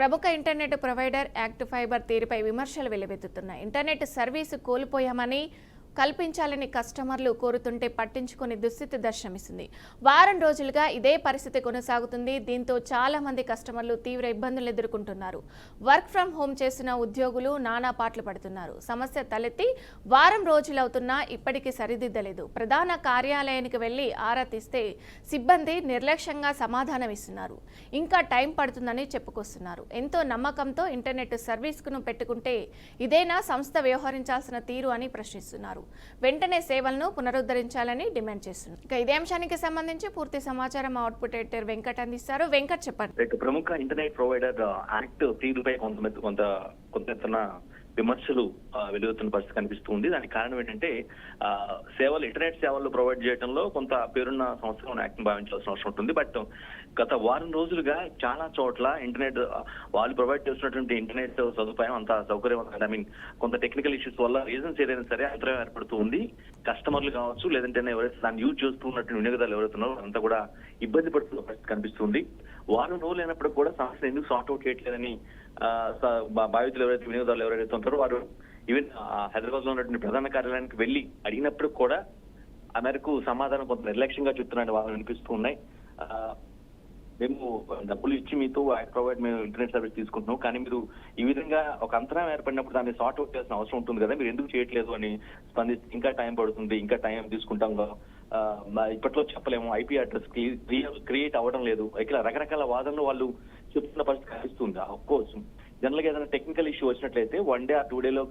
ప్రముఖ internet provider ACT fiber తీరుపై విమర్శలు వెల్లువెత్తుతున్నాయి. ఇంటర్నెట్ సర్వీసు కోల్పోయామని కల్పించాలని కస్టమర్లు కోరుతుంటే పట్టించుకునే దుస్థితి దర్శనమిస్తుంది. వారం రోజులుగా ఇదే పరిస్థితి కొనసాగుతుంది. దీంతో చాలా మంది కస్టమర్లు తీవ్ర ఇబ్బందులు ఎదుర్కొంటున్నారు. వర్క్ ఫ్రం హోం చేసిన ఉద్యోగులు నానా పాటలు పడుతున్నారు. సమస్య తలెత్తి వారం రోజులవుతున్నా ఇప్పటికీ సరిదిద్దలేదు. ప్రధాన కార్యాలయానికి వెళ్లి ఆరా తీస్తే సిబ్బంది నిర్లక్ష్యంగా సమాధానం ఇస్తున్నారు. ఇంకా టైం పడుతుందని చెప్పుకొస్తున్నారు. ఎంతో నమ్మకంతో ఇంటర్నెట్ సర్వీస్ను పెట్టుకుంటే ఇదేనా సంస్థ వ్యవహరించాల్సిన తీరు అని ప్రశ్నిస్తున్నారు. వెంటనే సేవలను పునరుద్ధరించాలని డిమాండ్ చేస్తున్నారు. ఇక ఇదే అంశానికి సంబంధించి పూర్తి సమాచారం అవుట్పుట్ ఎడిటర్ వెంకట్ అందిస్తారు. వెంకట్ చెప్పండి. ప్రముఖ ఇంటర్నెట్ ప్రొవైడర్ యాక్ట్ తీరుపై కొంత విమర్శలు వెలువడుతున్న పరిస్థితి కనిపిస్తుంది. దానికి కారణం ఏంటంటే ఇంటర్నెట్ సేవలు ప్రొవైడ్ చేయడంలో కొంత పేరున్న సంస్థలను యాక్ట్ భావించాల్సిన అవసరం ఉంటుంది. బట్ గత వారం రోజులుగా చాలా చోట్ల ఇంటర్నెట్ వాళ్ళు ప్రొవైడ్ చేస్తున్నటువంటి ఇంటర్నెట్ సదుపాయం అంత సౌకర్యం కొంత టెక్నికల్ ఇష్యూస్ వల్ల రీజన్స్ ఏదైనా సరే అంతరం ఏర్పడుతూ ఉంది. కస్టమర్లు కావచ్చు, లేదంటే ఎవరైతే దాన్ని యూజ్ చేస్తున్నట్టు వినియోగదారులు ఎవరైతున్నారో అంతా కూడా ఇబ్బంది పడుతున్న పరిస్థితి కనిపిస్తుంది. వారం రోజులు అయినప్పుడు కూడా సమస్య ఎందుకు సార్ట్ అవుట్ చేయట్లేదని బాధితులు ఎవరైతే వినియోగదారులు ఎవరైతే ఉంటారో వారు ఈవెన్ హైదరాబాద్ లో ఉన్నటువంటి ప్రధాన కార్యాలయానికి వెళ్లి అడిగినప్పుడు కూడా ఆ మేరకు సమాధానం కొంత నిర్లక్ష్యంగా చెప్తున్నారని వాళ్ళు వినిపిస్తూ ఉన్నాయి. మేము డబ్బులు ఇచ్చి మీతో మేము ఇంటర్నెట్ సర్వీస్ తీసుకుంటున్నాం, కానీ మీరు ఈ విధంగా ఒక అంతరం ఏర్పడినప్పుడు దాన్ని సార్ట్ అవుట్ చేయాల్సిన అవసరం ఉంటుంది కదా, మీరు ఎందుకు చేయట్లేదు అని స్పందిస్తే ఇంకా టైం పడుతుంది, ఇంకా టైం తీసుకుంటాం, ఇప్పట్లో చెప్పలేము, ఐపీ అడ్రస్ క్రియేట్ అవ్వడం లేదు, ఇక్కడ రకరకాల వాదనలు వాళ్ళు చెప్తున్న పరిస్థితి కనిపిస్తుంది. అఫ్కోర్స్ జనరల్ గా ఏదైనా టెక్నికల్ ఇష్యూ వచ్చినట్లయితే 1 డే ఆర్ 2 డేలో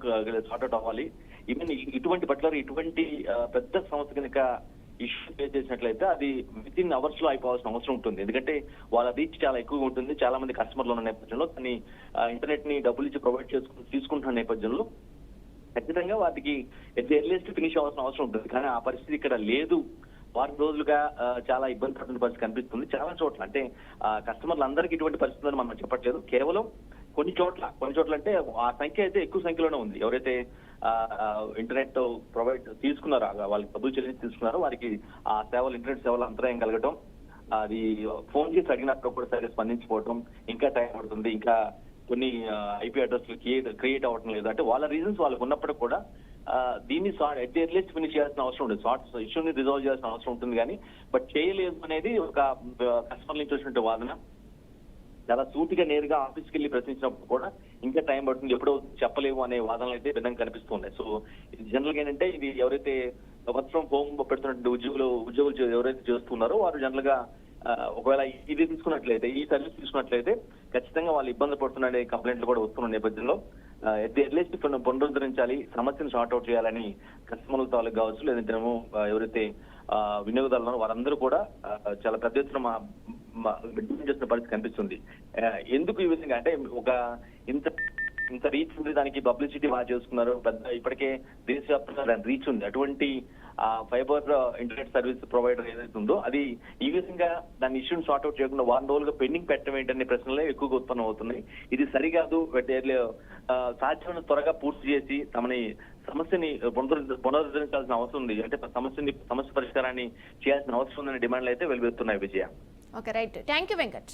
సార్ట్ అవుట్ అవ్వాలి. ఈవెన్ ఇటువంటి పెద్ద సమస్య కనుక ఇష్యూ ఫేస్ చేసినట్లయితే అది విత్ ఇన్ అవర్స్ లో అయిపోవాల్సిన అవసరం ఉంటుంది. ఎందుకంటే వాళ్ళ రీచ్ చాలా ఎక్కువగా ఉంటుంది. చాలా మంది కస్టమర్లు ఉన్న నేపథ్యంలో దాన్ని ఇంటర్నెట్ ని డబ్బులు ఇచ్చి ప్రొవైడ్ తీసుకుంటున్న నేపథ్యంలో ఖచ్చితంగా వాటికి ఎర్లియస్ట్ ఫినిష్ అవ్వాల్సిన అవసరం ఉంటుంది. కానీ ఆ పరిస్థితి ఇక్కడ లేదు. వారం రోజులుగా చాలా ఇబ్బంది పడుతున్న పరిస్థితి కనిపిస్తుంది చాలా చోట్ల. అంటే కస్టమర్లు అందరికీ ఇటువంటి పరిస్థితి అని మనం చెప్పట్లేదు. కేవలం కొన్ని చోట్ల అంటే ఆ సంఖ్య అయితే ఎక్కువ సంఖ్యలోనే ఉంది. ఎవరైతే ఇంటర్నెట్ ప్రొవైడ్ తీసుకున్నారో, వాళ్ళకి డబ్బులు చెల్లించి తీసుకున్నారో వారికి ఆ సేవలు ఇంటర్నెట్ సేవలు అంతరాయం కలగటం, అది ఫోన్ చేసి అడిగినప్పుడు కూడా సరిగ్గా స్పందించుకోవటం, ఇంకా టైం పడుతుంది, ఇంకా కొన్ని ఐపీ అడ్రస్లు క్రియేట్ అవ్వటం లేదు. అంటే వాళ్ళ రీజన్స్ వాళ్ళకు ఉన్నప్పుడు కూడా దీన్ని ఎట్ ఎర్లియస్ట్ ఫినిష్ చేయాల్సిన అవసరం ఉంటుంది. ఇష్యూని రిజాల్వ్ చేయాల్సిన అవసరం ఉంటుంది. కానీ బట్ చేయలేదు అనేది ఒక కస్టమర్ నుంచి వచ్చినట్టు వాదన. చాలా సూటిగా నేరుగా ఆఫీస్కి వెళ్ళి ప్రశ్నించినప్పుడు కూడా ఇంకా టైం పడుతుంది, ఎప్పుడో చెప్పలేము అనే వాదనలు అయితే భిన్నంగా కనిపిస్తున్నాయి. సో జనరల్ గా ఏంటంటే ఇది ఎవరైతే వర్క్ ఫ్రం హోమ్ పెడుతున్నటువంటి ఉద్యోగులు ఎవరైతే చేస్తున్నారో వారు జనరల్ గా ఒకవేళ ఇది తీసుకున్నట్లయితే, ఈ సర్వీస్ తీసుకున్నట్లయితే ఖచ్చితంగా వాళ్ళు ఇబ్బంది పడుతున్న కంప్లైంట్లు కూడా వస్తున్న నేపథ్యంలో ఎట్లీస్ట్ పునరుద్ధరించాలి, సమస్యను సార్ట్ అవుట్ చేయాలని కస్టమర్ల తాలూకు కావచ్చు, లేదంటే ఎవరైతే వినియోగదారులు వారందరూ కూడా చాలా పెద్ద ఎత్తున డిమాండ్ చేస్తున్న పరిస్థితి కనిపిస్తుంది. ఎందుకు ఈ విధంగా అంటే ఒక ఇంత రీచ్ ఉంది, దానికి పబ్లిసిటీ బాగా చేసుకున్నారు, పెద్ద ఇప్పటికే దేశవ్యాప్తంగా దాని రీచ్ ఉంది. అటువంటి ఫైబర్ ఇంటర్నెట్ సర్వీస్ ప్రొవైడర్ ఏదైతే ఉందో అది ఈ విధంగా దాని ఇష్యూని సార్ట్ అవుట్ చేయకుండా వారం రోజులుగా పెండింగ్ పెట్టడం ఏంటనే ప్రశ్నలే ఎక్కువగా ఉత్పన్నం అవుతున్నాయి. ఇది సరికాదు, సాధ్యమైన త్వరగా పూర్తి చేసి తమని సమస్యని పునరుద్ధరించాల్సిన అవసరం ఉంది. అంటే సమస్య పరిష్కారాన్ని చేయాల్సిన అవసరం ఉందనే డిమాండ్లు అయితే వెలువెత్తున్నాయి. Vijaya. Okay, right. Thank you Venkat.